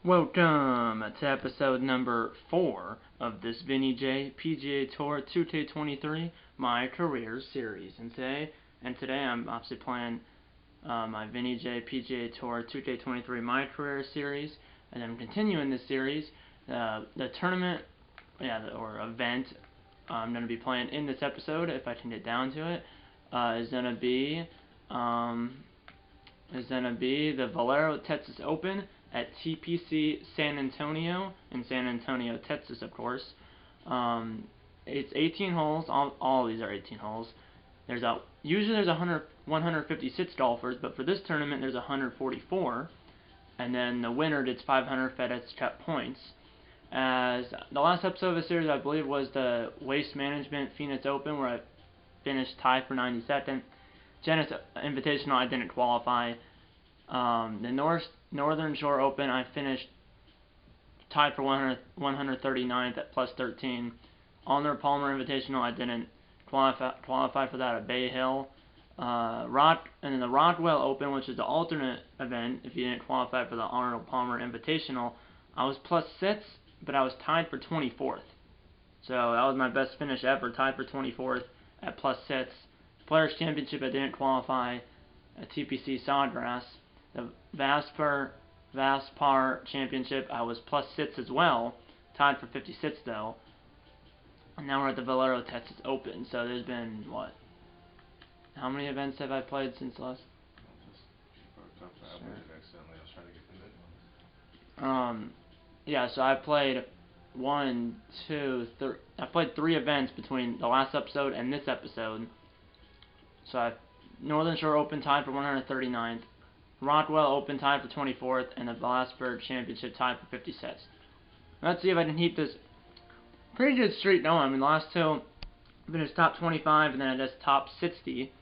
Welcome to episode number 4 of this Vinny J PGA Tour 2K23 MyCareer series. And today I'm obviously playing my Vinny J PGA Tour 2K23 MyCareer series, and I'm continuing this series. The tournament, or event I'm going to be playing in this episode, if I can get down to it, is going to be the Valero Texas Open at TPC San Antonio, in San Antonio, Texas, of course. It's 18 holes. All of these are 18 holes. Usually there's 156 golfers, but for this tournament there's 144, and then the winner gets 500 FedEx Cup points. As the last episode of the series, I believe, was the Waste Management Phoenix Open, where I finished tied for 92nd. Genesis Invitational, I didn't qualify. The Northern Shore Open, I finished tied for 139th at plus 13. Arnold Palmer Invitational, I didn't qualify for that at Bay Hill. And then the Rockwell Open, which is the alternate event, if you didn't qualify for the Arnold Palmer Invitational, I was plus 6, but I was tied for 24th. So that was my best finish ever, tied for 24th at plus 6. Players Championship, I didn't qualify at TPC Sawgrass. The Vaspar Championship, I was plus 6 as well, tied for 56 though. And now we're at the Valero Texas Open. So there's been, how many events have I played since last? So I played I played 3 events between the last episode and this episode. So Northern Shore Open tied for 139th, Rockwell Open tied for 24th, and the Vaspar Championship tied for 56th. Let's see if I can keep this pretty good streak going. I mean, the last 2 finished top 25, and then I just top 60.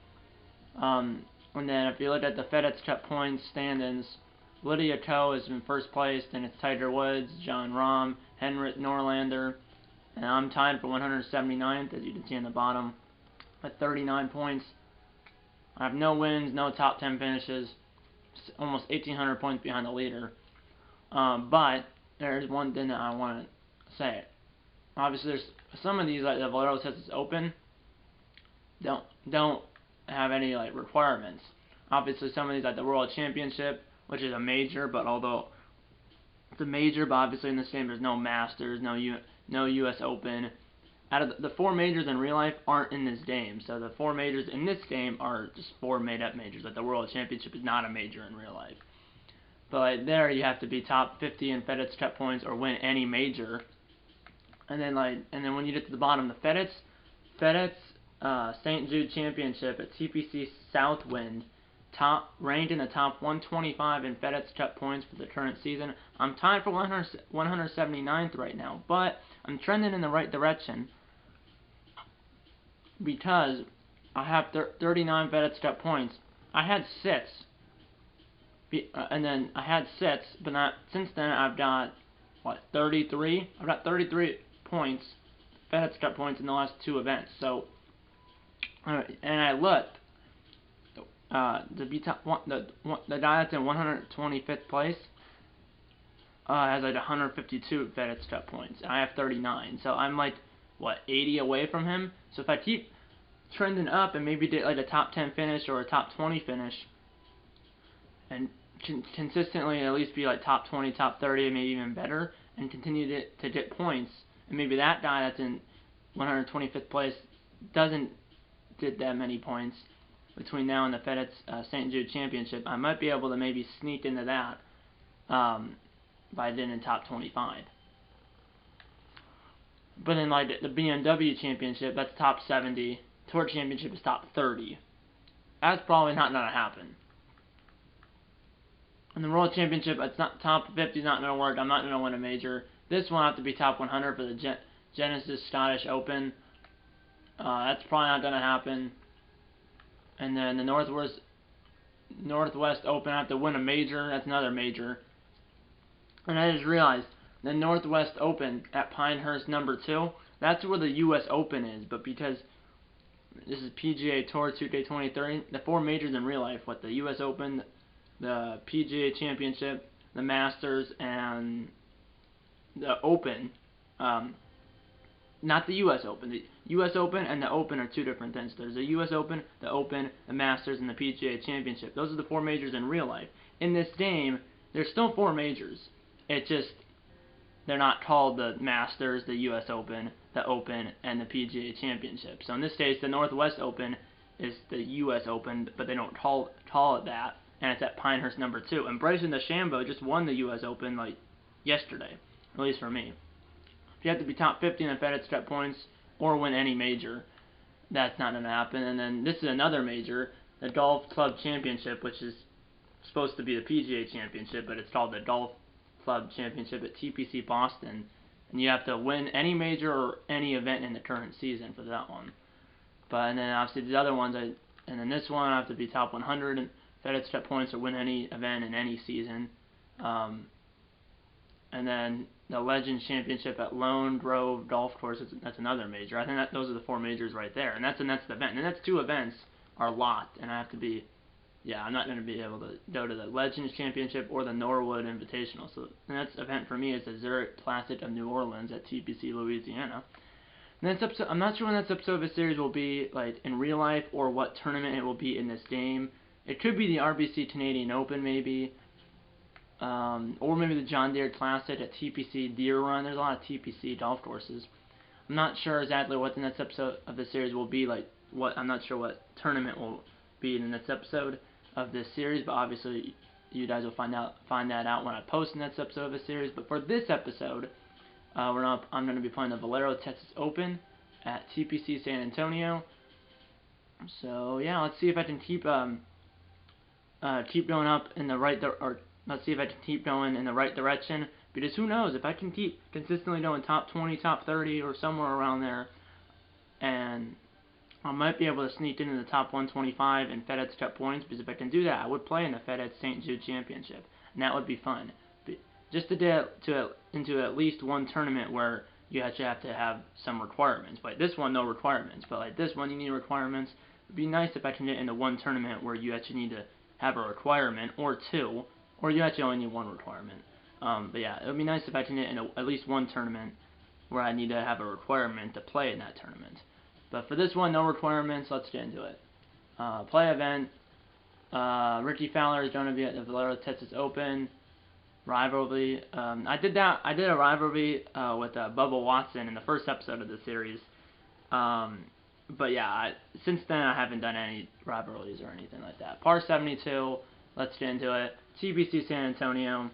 And then if you look at the FedEx Cup points standings, Lydia Ko is in first place, then it's Tiger Woods, John Rahm, Henrik Norlander, and I'm tied for 179th, as you can see in the bottom, at 39 points. I have no wins, no top 10 finishes, almost 1,800 points behind the leader. But there's one thing that I want to say. Obviously, there's some of these, like the Valero Texas Open, don't have any requirements. Obviously, some of these, like the World Championship, which is a major, but although it's a major, but obviously in this game there's no Masters, no U.S. Open. Out of the 4 majors in real life aren't in this game, so the 4 majors in this game are just 4 made-up majors. Like the World Championship is not a major in real life, but there you have to be top 50 in FedEx Cup points or win any major. And then when you get to the bottom, the FedEx St. Jude Championship at TPC Southwind, ranked in the top 125 in FedEx Cup points for the current season. I'm tied for 179th right now, but I'm trending in the right direction, because I have 39 FedEx Cup points. I had 6, and then I had 6, but since then I've got 33. I've got 33 points, FedEx Cup points in the last 2 events. So, and I looked. The guy that's in 125th place has 152 FedEx Cup points. I have 39, so I'm 80 away from him. So if I keep trending up and maybe get a top 10 finish or a top 20 finish, and consistently at least be top 20, top 30, maybe even better, and continue to get points, and maybe that guy that's in 125th place doesn't get that many points between now and the FedEx St. Jude Championship, I might be able to maybe sneak into that by then in top 25. But then the BMW Championship, that's top 70. Tour Championship is top 30. That's probably not going to happen. And the World Championship, it's not top 50, is not going to work. I'm not going to win a major. This one I have to be top 100 for the Genesis Scottish Open. That's probably not going to happen. And then the Northwest Open, I have to win a major. That's another major. And I just realized the Northwest Open at Pinehurst number 2, that's where the U.S. Open is. But because this is PGA Tour 2K23, the 4 majors in real life, the U.S. Open, the PGA Championship, the Masters and the Open. Not the U.S. Open. The U.S. Open and the Open are two different things. There's the U.S. Open, the Open, the Masters, and the PGA Championship. Those are the 4 majors in real life. In this game, there's still 4 majors. It just, they're not called the Masters, the U.S. Open, and the PGA Championship. So in this case, the Northwest Open is the U.S. Open, but they don't call it that, and it's at Pinehurst number 2. And Bryson DeChambeau just won the U.S. Open like yesterday, at least for me. You have to be top 50 in the FedEx Cup points or win any major. That's not going to happen. And then this is another major, the Golf Club Championship, which is supposed to be the PGA Championship, but it's called the Golf Club Championship at TPC Boston. And you have to win any major or any event in the current season for that one. And then obviously the other ones, and then this one I have to be top 100 in FedEx Cup points or win any event in any season. And then the Legends Championship at Lone Grove Golf Course, that's another major. I think those are the 4 majors right there, and that's the event. And that's 2 events are locked, and I have to be, I'm not going to be able to go to the Legends Championship or the Norwood Invitational. So the next event for me is the Zurich Classic of New Orleans at TPC Louisiana. Next episode, I'm not sure when next episode of the series will be, like in real life, or what tournament it will be in this game. It could be the RBC Canadian Open, maybe. Or maybe the John Deere Classic at TPC Deer Run. There's a lot of TPC golf courses. I'm not sure exactly what the next episode of the series will be like. I'm not sure what tournament will be in the next episode of this series, but obviously you guys will find that out when I post the next episode of the series. But for this episode, I'm going to be playing the Valero Texas Open at TPC San Antonio. So yeah, let's see if I can keep going up in the right let's see if I can keep going in the right direction, because who knows, if I can keep consistently going top 20, top 30, or somewhere around there, and I might be able to sneak into the top 125 in FedEx Cup points, because if I can do that, I would play in the FedEx St. Jude Championship, and that would be fun. Just to get into at least one tournament where you actually have to have some requirements. Like this one, no requirements, but like this one, you need requirements. It'd be nice if I can get into one tournament where you actually need to have a requirement, or 2, or you actually only need 1 requirement. But yeah, it would be nice if I can get in at least one tournament where I need to have a requirement to play in that tournament. But for this one, no requirements. Let's get into it. Play event. Ricky Fowler is going to be at the Valero Texas Open. Rivalry. I did a rivalry with Bubba Watson in the first episode of the series. But yeah, since then I haven't done any rivalries or anything like that. Par 72. Let's get into it. TPC San Antonio.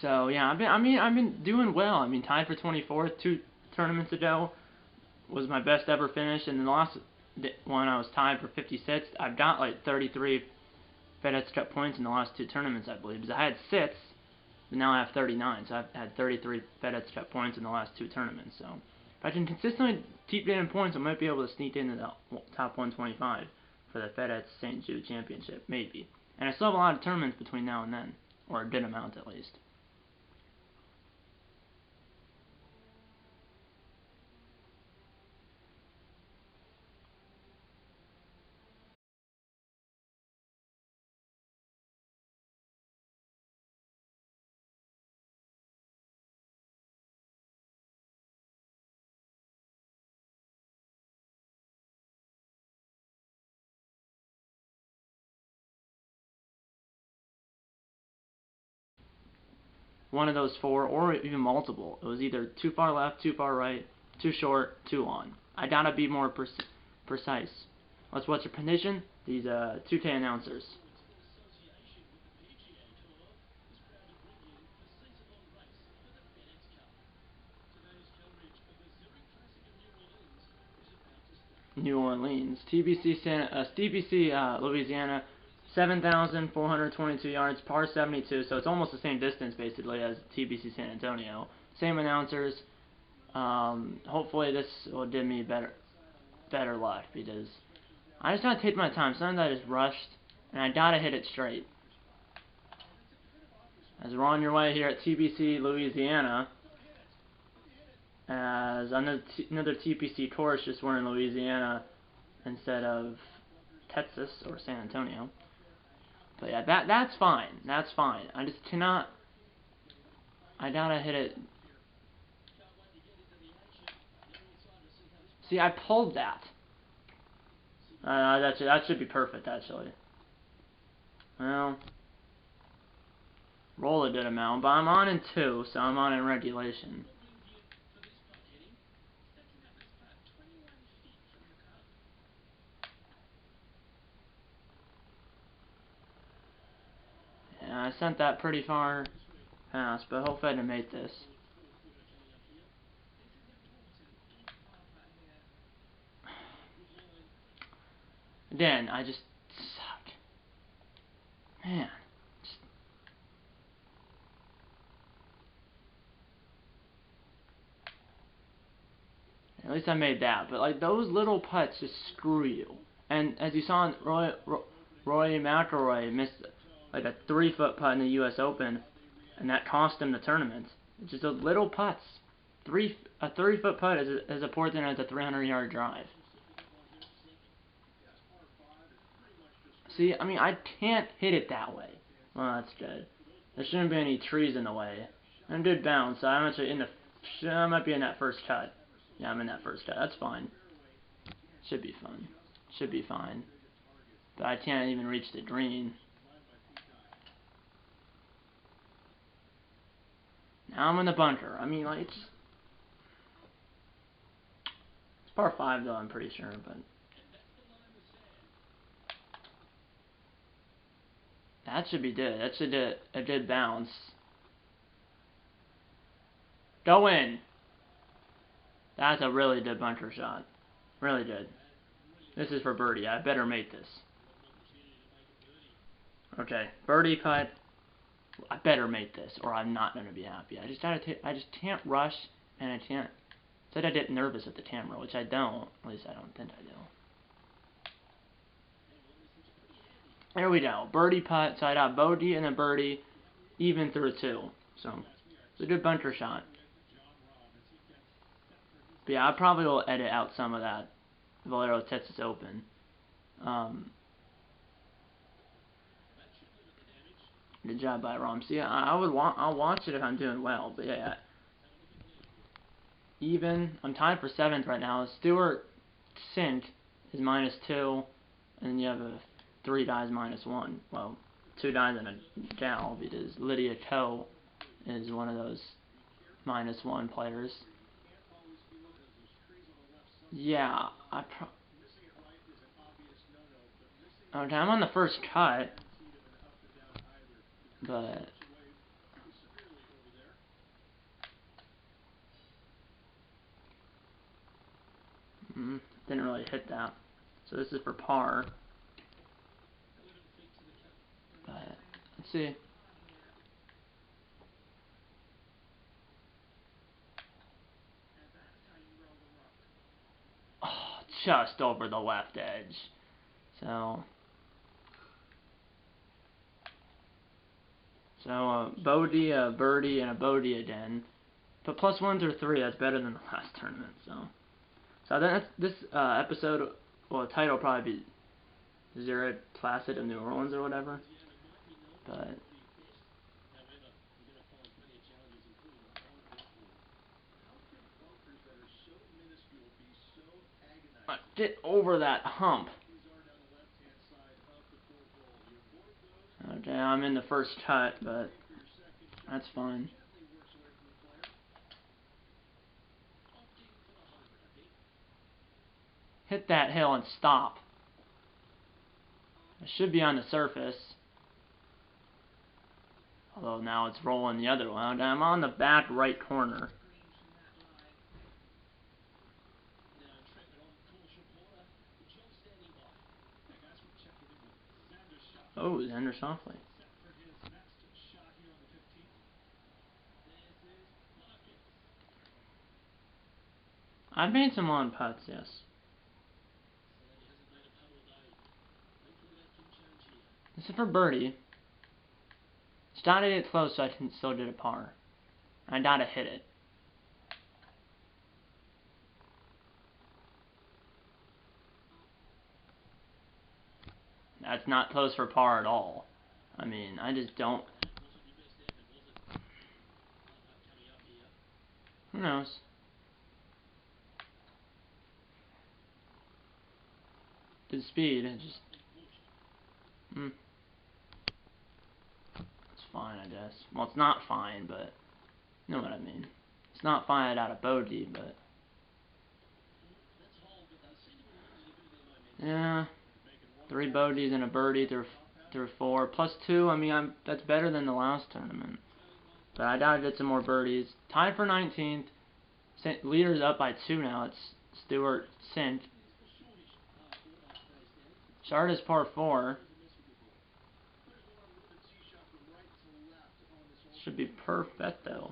So yeah, I've been doing well. I mean, tied for 24th 2 tournaments ago was my best ever finish, and the last one I was tied for 56th. I've got like 33 FedEx Cup points in the last 2 tournaments, I believe. Because I had 6, but now I have 39. So I've had 33 FedEx Cup points in the last 2 tournaments. So if I can consistently keep getting points, I might be able to sneak into the top 125 for the FedEx St. Jude Championship, maybe. And I still have a lot of tournaments between now and then, or a good amount at least. One of those 4, or even multiple. It was either too far left, too far right, too short, too long. I gotta be more precise. Let's watch the condition. These 2K announcers. New Orleans. TPC Louisiana, 7,422 yards, par 72, so it's almost the same distance basically as TPC San Antonio. Same announcers. Hopefully this will give me better luck, because I just gotta take my time. Sometimes I just rushed, and I gotta hit it straight. As we're on your way here at TPC Louisiana, as another TPC course, just we're in Louisiana instead of Texas or San Antonio. But yeah, that's fine. That's fine. I just cannot. I gotta hit it. See, I pulled that. That should be perfect, actually. Well, roll a good amount, but I'm on in 2, so I'm on in regulation. Yeah, I sent that pretty far past, but hopefully I didn't make this. Again, I just suck. Man. At least I made that, but like those little putts just screw you. And as you saw, Roy McIlroy missed like a 3-foot putt in the U.S. Open, and that cost him the tournament. It's just those little putts. A 3-foot putt is as important as a 300-yard drive. See, I mean, I can't hit it that way. Well, that's good. There shouldn't be any trees in the way. And it did bounce, so I'm actually in the. I might be in that first cut. Yeah, I'm in that first cut. That's fine. Should be fun. Should be fine. But I can't even reach the green. Now I'm in the bunker. I mean, like, it's par 5, though, I'm pretty sure, but. That should be good. That should do a good bounce. Go in. That's a really good bunker shot. Really good. This is for birdie. I better make this. Okay, birdie putt. I better make this, or I'm not gonna be happy. I just can't rush, and I can't. Said I get nervous at the camera, which I don't. At least I don't think I do. There we go. Birdie putt. So I got bogey and a birdie, even through 2. So it's a good bunker shot. But yeah, I probably will edit out some of that. Valero Texas Open. Good job by Rom. See, I'll watch it if I'm doing well. But yeah, even. I'm tied for 7th right now. Stuart Sink is -2, and you have 3 guys -1. Well, 2 guys and a gal, because Lydia Ko is one of those -1 players. Yeah, okay, I'm on the first cut, but didn't really hit that. So this is for par. But let's see. Oh, just over the left edge. So bogey, a birdie, and a bogey again. But +1 through 3, that's better than the last tournament. So that's this episode. Well, the title will probably be Zurich Placid of New Orleans or whatever. But get over that hump. Okay, I'm in the first cut, but that's fine. Hit that hill and stop. I should be on the surface. Although now it's rolling the other way. I'm on the back right corner. Oh, Xander Schauffele. I've made some long putts, yes. This is for birdie. Started it close so I can still get a par. I gotta hit it. That's not close for par at all. I mean, I just don't. Who knows? The speed, it just. It's fine, I guess. Well, it's not fine, but you know what I mean. It's not fine out of bogey, but yeah, 3 bogeys and a birdie through 4 plus 2. I mean, that's better than the last tournament. But I doubt I get some more birdies. Tied for 19th. Leader's up by 2 now. It's Stewart, Sint. Shard is par 4. Should be perfect though.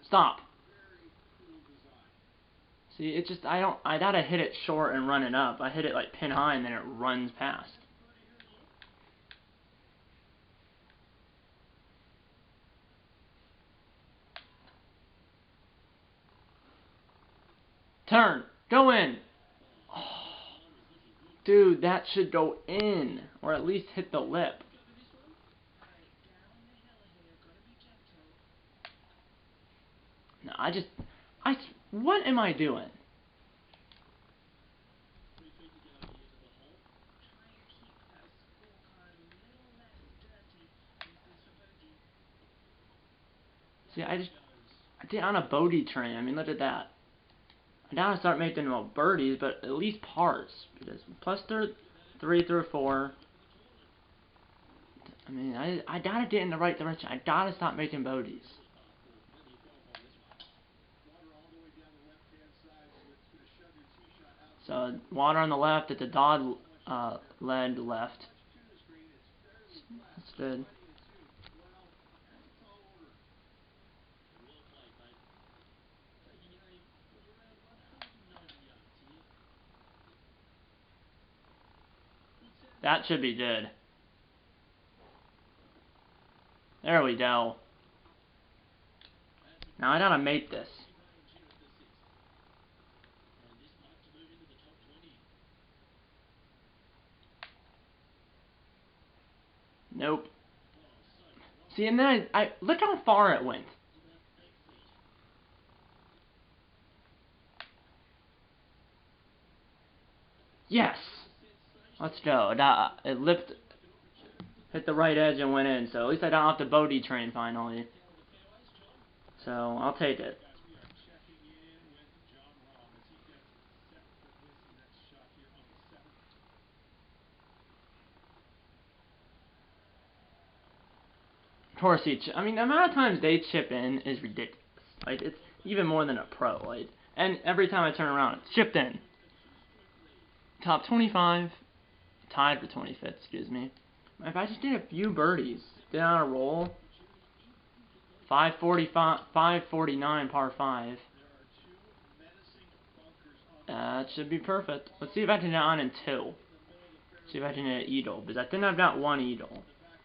Stop. See, it just, I gotta hit it short and run it up. I hit it like pin high and then it runs past. Turn. Go in. Oh, dude, that should go in. Or at least hit the lip. No, what am I doing? See, I did on a bogey train. I mean, look at that. I gotta start making more birdies, but at least pars. Because plus 3 through 4. I mean, I gotta get in the right direction. I gotta stop making bogeys. So, water on the left at the dog led left. That's good. That should be good. There we go. Now I gotta make this. Nope. See, and then I look how far it went. Yes. Let's go. It hit the right edge and went in. So at least I don't have to bogey train finally. So I'll take it. Of course, I mean, the amount of times they chip in is ridiculous. Like, it's even more than a pro. Like, and every time I turn around, it's chipped in. Top 25, tied for 25th. Excuse me. If I just did a few birdies, get on a roll. 549 par 5. That should be perfect. Let's see if I can get on in 2. See if I can get an eagle, because I think I've got 1 eagle.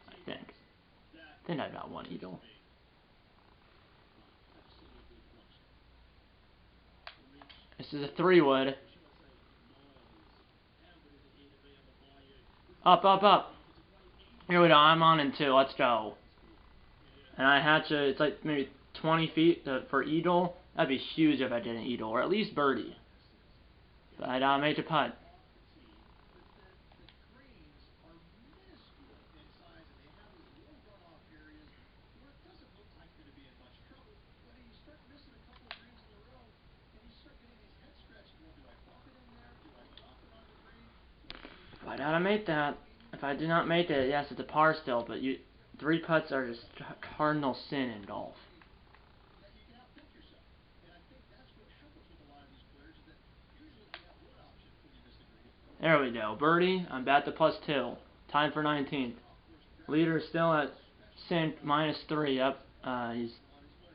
I think I've got 1 eagle. This is a 3-wood. Up, up, up. Here we go. I'm on in 2. Let's go. And I hatch it's like maybe 20 feet for eagle. That'd be huge if I did an eagle, or at least birdie. But I made a putt. Why did I make that? If I do not make it, yes, it's a par still, but 3 putts are just cardinal sin in golf. There we go. Birdie, I'm back to plus 2. Time for 19th. Leader is still at Sint -3. Up, he's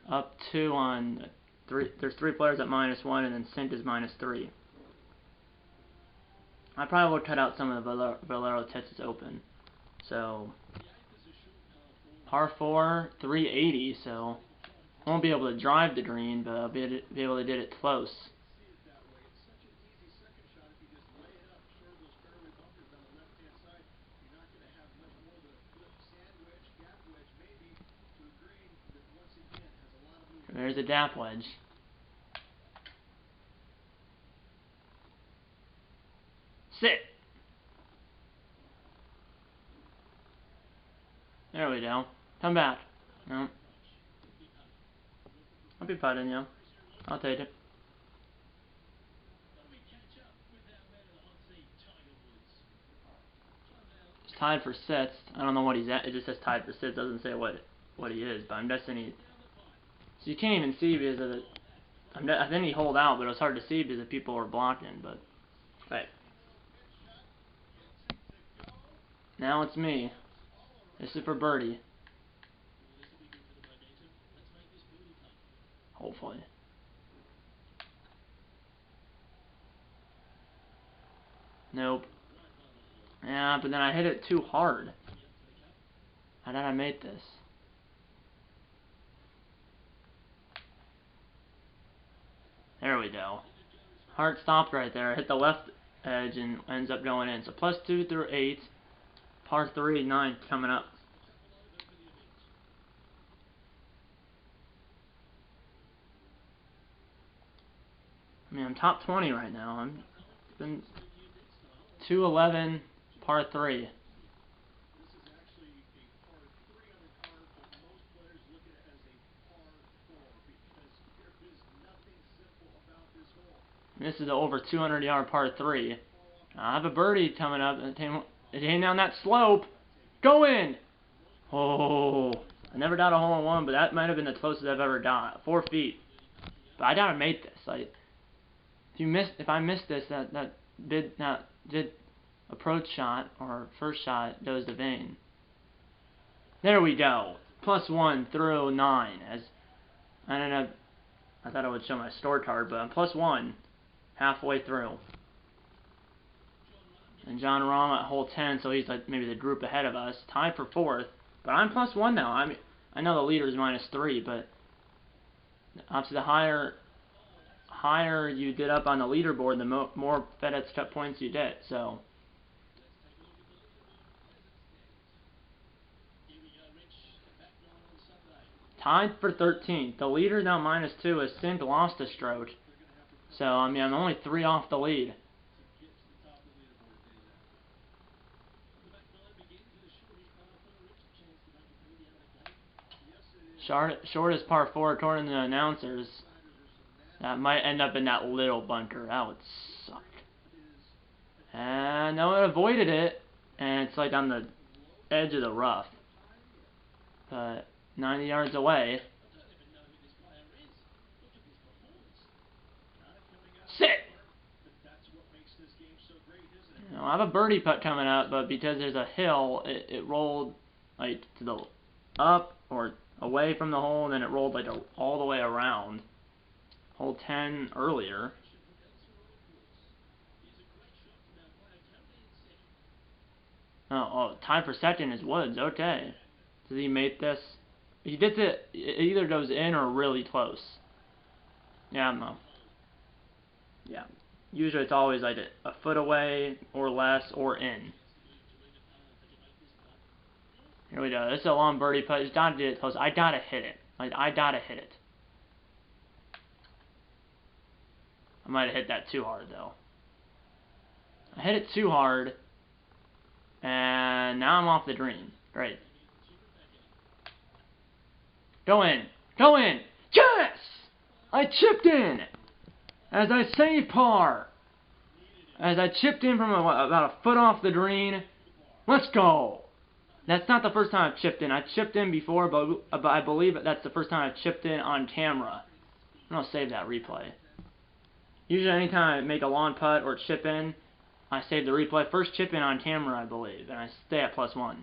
up 2 on 3. There's 3 players at -1, and then Sint is -3. I probably will cut out some of the Valero Texas Open. So, Par 4, 380, so won't be able to drive the green, but I'll be able to get it close. There's a gap wedge. Sit! There we go. Come back. No. I'll be putting, yeah. I'll take it. He's tied for sixth. I don't know what he's at. It just says tied for sixth. It doesn't say what he is, but I'm guessing he... So you can't even see because of the... I think he holed out, but it was hard to see because the people were blocking, but... Right. Now it's me. This is for birdie. Hopefully. Nope. Yeah, but then I hit it too hard. How did I make this? There we go. Hard stopped right there. I hit the left edge and ends up going in. So +2 through 8. Par 3, 9 coming up. I mean, I'm top 20 right now. I'm been 211, par 3. This is the over 200-yard par 3. I have a birdie coming up. It ain't down that slope. Go in! Oh, I never got a hole-in-one, but that might have been the closest I've ever got. 4 feet. But I gotta make this. Like, if I miss this, that approach shot or first shot goes to vain. There we go. +1 through 9. As I don't know. I thought I would show my scorecard, but I'm +1 halfway through. And John Rahm at hole 10, so he's like maybe the group ahead of us, tied for 4th. But I'm +1 now. I know the leader is -3, but obviously the higher you get up on the leaderboard, the more FedEx Cup points you get. So tied for 13th. The leader now -2 has since lost a stroke. So I mean I'm only 3 off the lead. Shortest par 4 according to the announcers. That might end up in that little bunker. That would suck. And no, it avoided it. And it's like on the edge of the rough. But 90 yards away. Sit! You know, I have a birdie putt coming up, but because there's a hill, it rolled like to the up or away from the hole, and then it rolled like all the way around. Hole 10 earlier. Oh, tied for second is Woods. Okay. Does he make this? He gets it. It either goes in or really close. Yeah, I don't know. Yeah. Usually it's always like a foot away or less or in. Here we go. This is a long birdie putt. He's gotta get it close. I gotta hit it. Like, I gotta hit it. I might have hit that too hard, though. I hit it too hard. And now I'm off the green. Great. Go in. Go in. Yes! I chipped in. As I saved par. As I chipped in from about a foot off the green. Let's go. That's not the first time I've chipped in. I chipped in before, but I believe that's the first time I've chipped in on camera. I'm going to save that replay. Usually anytime I make a long putt or chip in, I save the replay. First chip in on camera, I believe, and I stay at +1.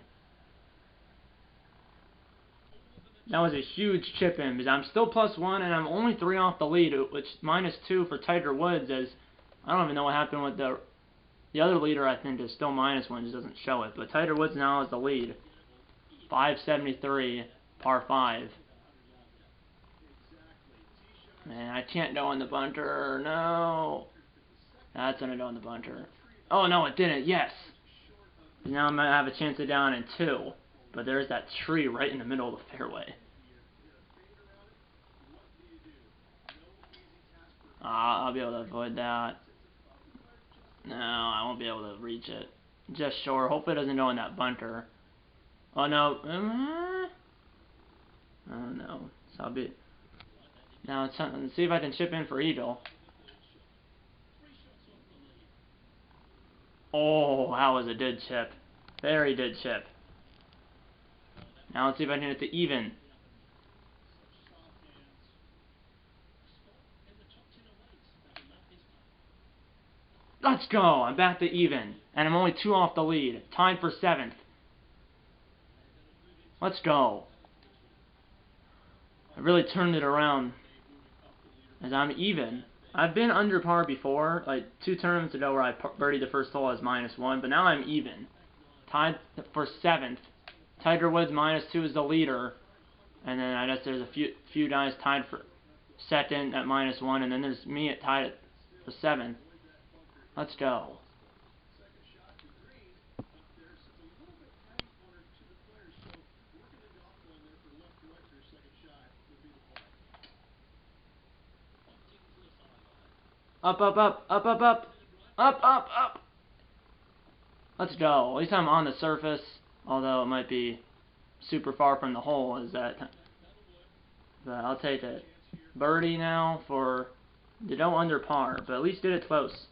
That was a huge chip in, because I'm still +1, and I'm only 3 off the lead, which -2 for Tiger Woods, as I don't even know what happened with the other leader. I think is still -1, just doesn't show it, but Tiger Woods now is the lead. 573, par 5. Man, I can't go on the bunter. No. That's gonna go on the bunter. Oh, no, it didn't. Yes. Now I'm gonna have a chance of down in 2. But there's that tree right in the middle of the fairway. I'll be able to avoid that. No, I won't be able to reach it. Just short. Hopefully it doesn't go in that bunter. Oh, no. Oh, no. So I'll be... Now, let's see if I can chip in for eagle. Oh, that was a good chip. Very good chip. Now let's see if I can hit the even. Let's go! I'm back to even. And I'm only 2 off the lead. Tied for 7th. Let's go. I really turned it around. As I'm even. I've been under par before. Like 2 tournaments ago where I birdied the first hole as -1. But now I'm even. Tied for 7th. Tiger Woods -2 is the leader. And then I guess there's a few guys tied for 2nd at -1. And then there's me tied at for 7th. Let's go. Up, up, up, up, up, up. Up, up, up. Let's go. At least I'm on the surface. Although it might be super far from the hole. Is that? But I'll take it. Birdie now for to go under par. But at least did it close.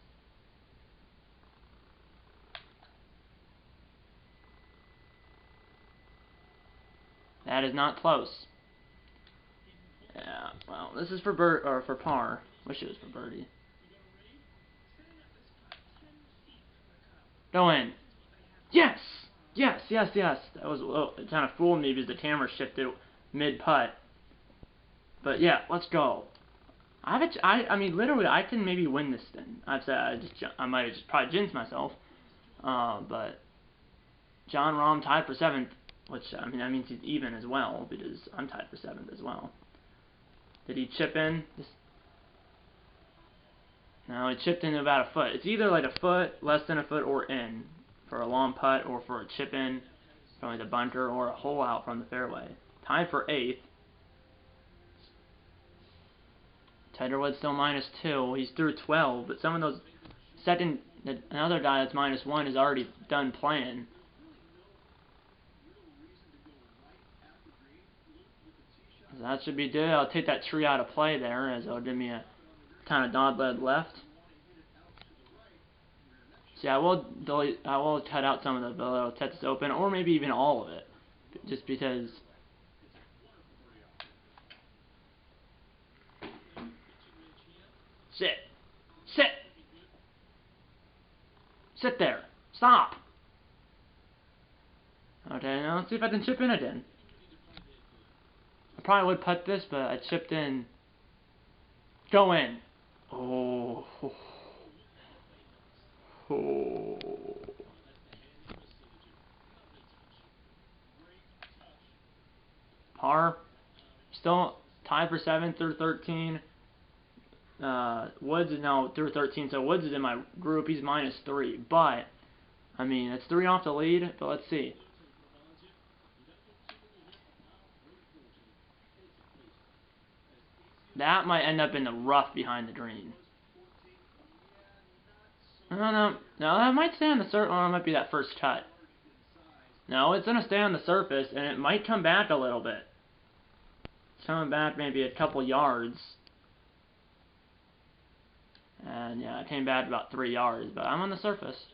That is not close. Yeah, well, this is for for par. Wish it was for birdie. Go in. Yes! Yes, yes, yes. That was it kind of fooled me because the camera shifted mid-putt. But yeah, let's go. I mean, literally, I can maybe win this thing. I might have just probably jinxed myself. But John Rahm tied for 7th. Which, I mean, that means he's even as well, because I'm tied for 7th as well. Did he chip in? No, he chipped in about a foot. It's either like a foot, less than a foot, or in. For a long putt, or for a chip in from like the bunter, or a hole out from the fairway. Tied for 8th. Tiger Woods still -2. He's through 12, but some of those another guy that's -1 is already done playing. That should be good. I'll take that tree out of play there, as it'll give me a kind of dog leg left. See, I will cut out some of the Valero Texas Open, or maybe even all of it, just because. Sit there. Stop. Okay, now let's see if I can chip in again. I probably would putt this, but I chipped in. Go in. Oh. Oh. Par. Still tied for 7th through 13. Woods is now through 13, so Woods is in my group. He's -3, but I mean it's 3 off the lead. But let's see. That might end up in the rough behind the green. No, that might stay on the surface. Or it might be that first cut. No, it's gonna stay on the surface, and it might come back a little bit. It's coming back maybe a couple yards. And yeah, it came back about 3 yards, but I'm on the surface.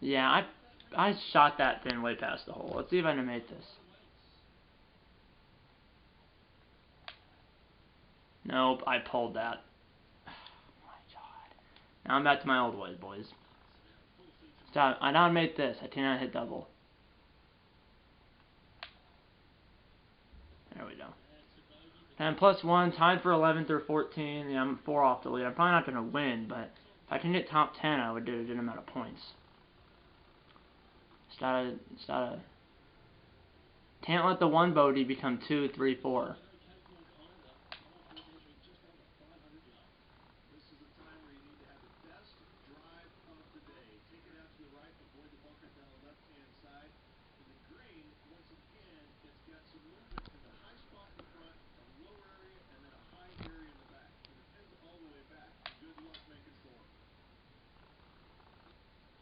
Yeah, I shot that thing way past the hole. Let's see if I can make this. Nope, I pulled that. Oh my god. Now I'm back to my old ways, boys. Stop. I now made this. I cannot hit double. There we go. And +1, tied for 11 through 14. Yeah, I'm 4 off the lead. I'm probably not going to win, but if I can hit top 10, I would do a good amount of points. Can't let the 1 bogey become 2, 3, 4.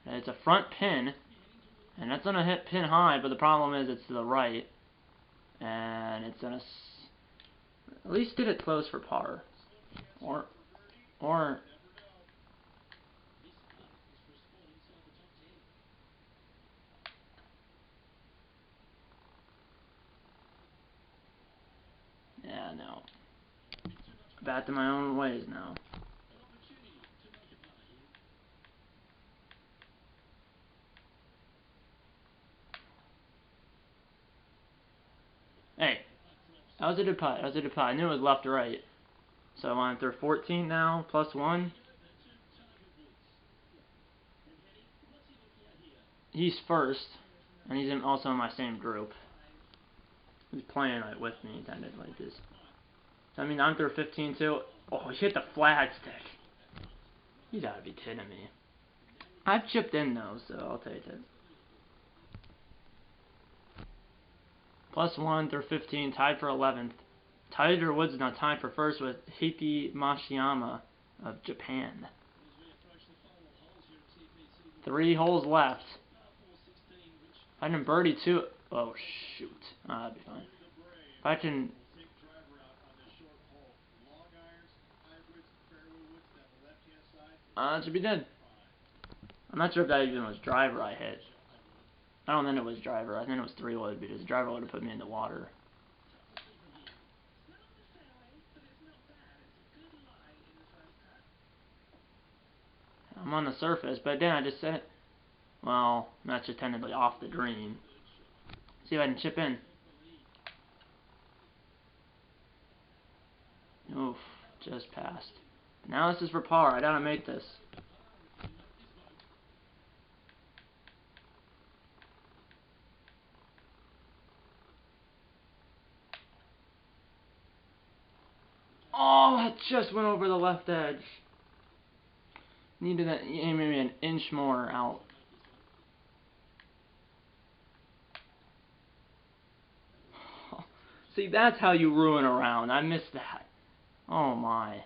And it's a front pin, and that's gonna hit pin high, but the problem is it's to the right, and it's gonna at least get it close for par, or yeah, no. Back to my own ways now. Hey, that was a good putt. That was a good putt. I knew it was left to right. So I'm through 14 now, +1. He's first, and he's also in my same group. He's playing like with me, kind of like this. So, I mean, I'm through 15 too. Oh, he hit the flag stick. You gotta be kidding me. I've chipped in though, so I'll take it. +1 through 15, tied for 11th. Tiger Woods is now tied for first with Hiki Mashiyama of Japan. 3 holes left. If I can birdie 2. Oh shoot, that'd be fine. If I can. It should be dead. I'm not sure if that even was driver I hit. I don't think it was driver. I think it was 3-wood because driver would have put me in the water. I'm on the surface, but then I just said it. Well, that's just technically off the green. See if I can chip in. Oof, just passed. Now this is for par. I gotta make this. Oh, I just went over the left edge. Needed that, maybe an inch more out. See, that's how you ruin a round. I missed that. Oh my.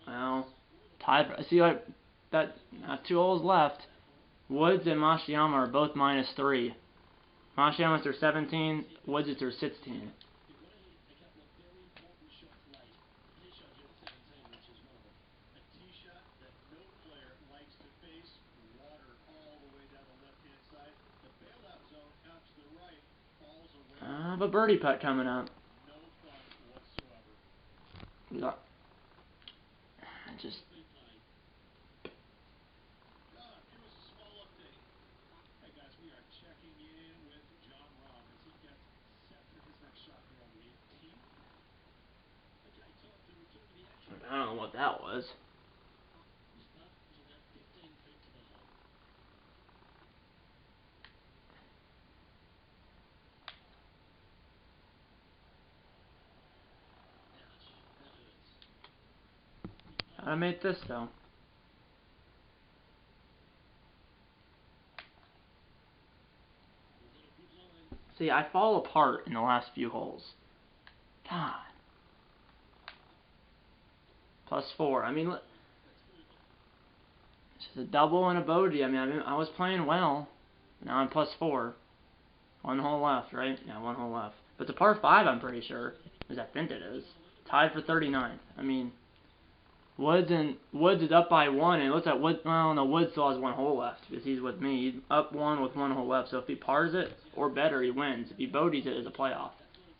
Well, tied. See, like that. 2 holes left. Woods and Mashiyama are both -3. Mashiyama's through 17. Woods is through 16. I have a birdie putt coming up. Yeah. Just. I don't know what that was. I made this though. See, I fall apart in the last few holes. God. +4. I mean, it's just a double and a bogey. I mean, I was playing well. Now I'm +4. 1 hole left, right? Yeah, 1 hole left. But it's a par 5, I'm pretty sure. Because I think it is. Tied for 39th. I mean, Woods is up by 1, and it looks like Woods. Well, no, Woods still has 1 hole left because he's with me. He's up 1 with 1 hole left. So if he pars it or better, he wins. If he bogeys it, it's a playoff.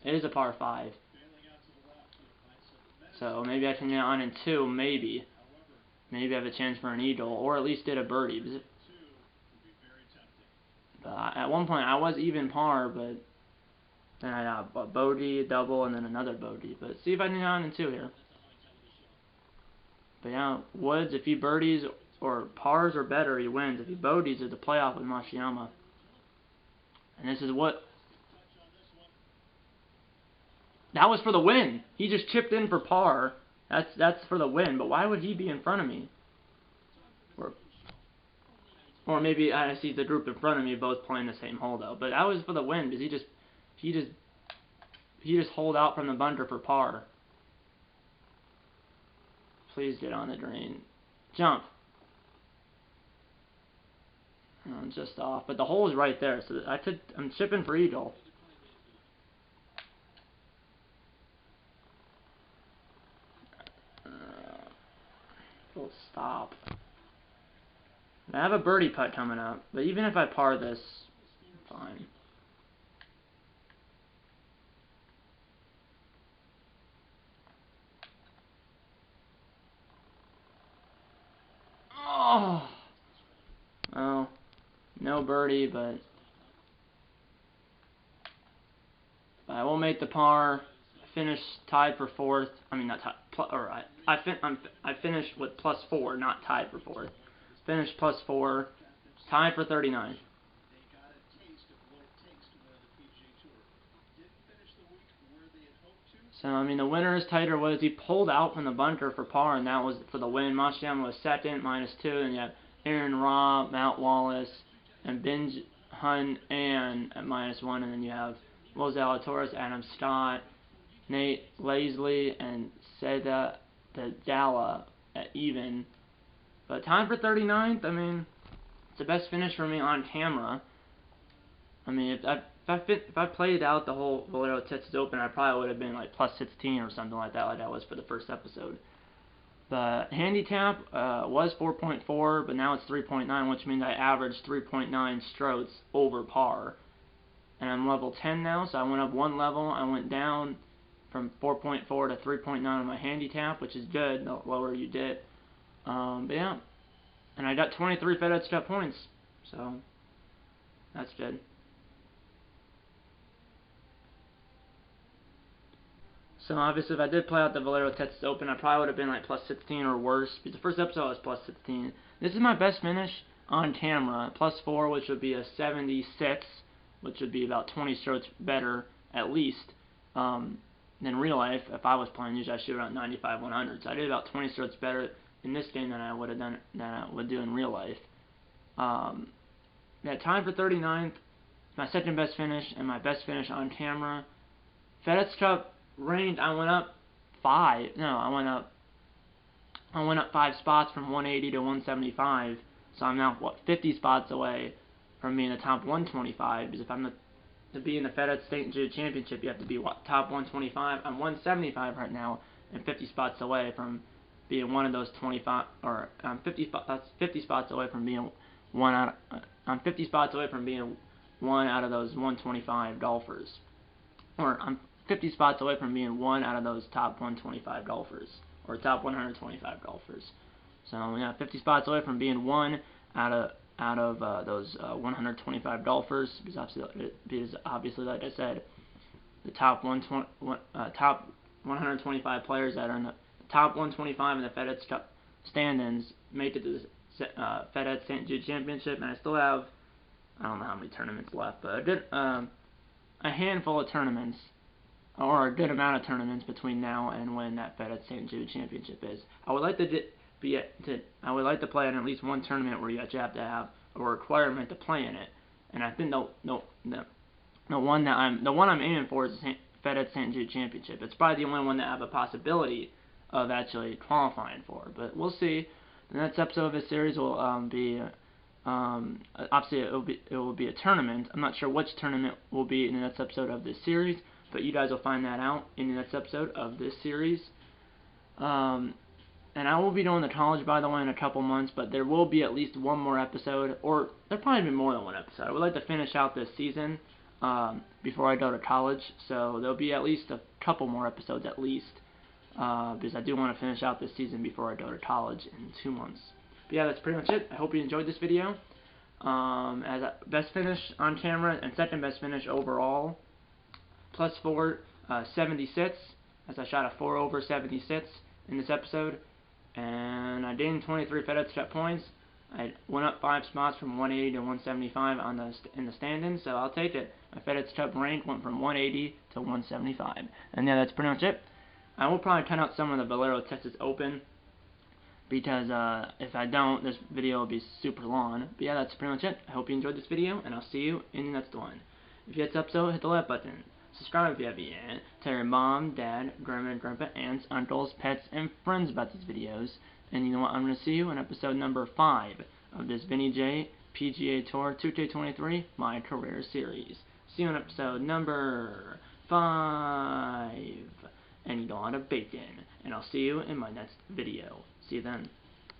It is a par 5. So maybe I can get on in 2, maybe. Maybe I have a chance for an eagle, or at least get a birdie. At one point I was even par, but then I got a bogey, a double, and then another bogey. But see if I can get on in 2 here. But yeah, Woods, if he birdies or pars or better, he wins. If he bogeys, it's a playoff with Matsuyama. And this is what... That was for the win. He just chipped in for par. That's for the win. But why would he be in front of me? Or maybe I see the group in front of me both playing the same hole though. But that was for the win because he just holed out from the bunker for par. Please get on the drain. Jump. I'm just off, but the hole is right there, so I'm chipping for eagle. We'll stop. I have a birdie putt coming up, but even if I par this, fine. Oh, well, no birdie, but I will make the par. Finish tied for 4th. I mean, not tied. I finished with +4, not tied for 4th. Finished +4, tied for 39th. So, I mean, the winner is Tiger Woods. He pulled out from the bunker for par, and that was for the win. Matsuyama was second, -2, and you have Aaron Ra, Matt Wallace, and Ben Hun An at -1, and then you have Will Zalatoris, Adam Scott, Nate Lasley, and Seda Dalla at even. But time for 39th, I mean, it's the best finish for me on camera. I mean, if I played out the whole Valero Texas Open, I probably would have been like +16 or something like that was for the first episode. The handicap was 4.4, but now it's 3.9, which means I averaged 3.9 strokes over par. And I'm level 10 now, so I went up 1 level. I went down from 4.4 to 3.9 on my handicap, which is good, the lower you did. But yeah, and I got 23 FedEx Cup points, so that's good. So obviously, if I did play out the Valero Texas Open, I probably would have been like +16 or worse. Because the first episode was +16. This is my best finish on camera. +4, which would be a 76, which would be about 20 strokes better at least than real life. If I was playing, usually I shoot around 95, 100. So I did about 20 strokes better in this game than I would have done than I would do in real life. That time for 39th, my second best finish and my best finish on camera. FedEx Cup range, I went up 5 spots from 180 to 175. So I'm now 50 spots away from being the top 125. Because if I'm to be in the FedEx St. Jude Championship, you have to be top 125. I'm 175 right now, and 50 spots away from being one of those 25, or I'm 50 spots away from being one out. I'm 50 spots away from being one out of those 125 golfers, or I'm 50 spots away from being one out of those top 125 golfers, or top 125 golfers. So yeah, 50 spots away from being one out of those 125 golfers, because obviously, like I said, the top 125 players that are in the top 125 in the FedEx Cup standings make it to the FedEx St. Jude Championship, and I still have, I don't know how many tournaments left, but a handful of tournaments, or a good amount of tournaments between now and when that FedEx St. Jude Championship is. I would like I would like to play in at least one tournament where you actually have to have a requirement to play in it, and I think the one I'm aiming for is the FedEx St. Jude Championship. It's probably the only one that I have a possibility of actually qualifying for, but we'll see. The next episode of this series will be obviously it will be a tournament. I'm not sure which tournament will be in the next episode of this series, but you guys will find that out in the next episode of this series. And I will be doing the college, by the way, in a couple months, but there will be at least one more episode, or there'll probably be more than one episode. I would like to finish out this season before I go to college, so there'll be at least a couple more episodes at least, because I do want to finish out this season before I go to college in 2 months. But yeah, that's pretty much it. I hope you enjoyed this video. as a best finish on camera and second best finish overall. Plus 4, 70 sits, as I shot a 4 over 70 sits in this episode. And I gained 23 FedEx Cup points. I went up 5 spots from 180 to 175 in the standings, so I'll take it. My FedEx Cup rank went from 180 to 175. And yeah, that's pretty much it. I will probably cut out some of the Valero Texas Open, because if I don't, this video will be super long. But yeah, that's pretty much it. I hope you enjoyed this video, and I'll see you in the next one. If you hit up so, hit the like button. Subscribe if you haven't yet. Tell your mom, dad, grandma, grandpa, aunts, uncles, pets, and friends about these videos. And you know what? I'm going to see you in episode number 5 of this Vinny J PGA Tour 2K23 My Career series. See you in episode number 5. And eat a lot of bacon. And I'll see you in my next video. See you then.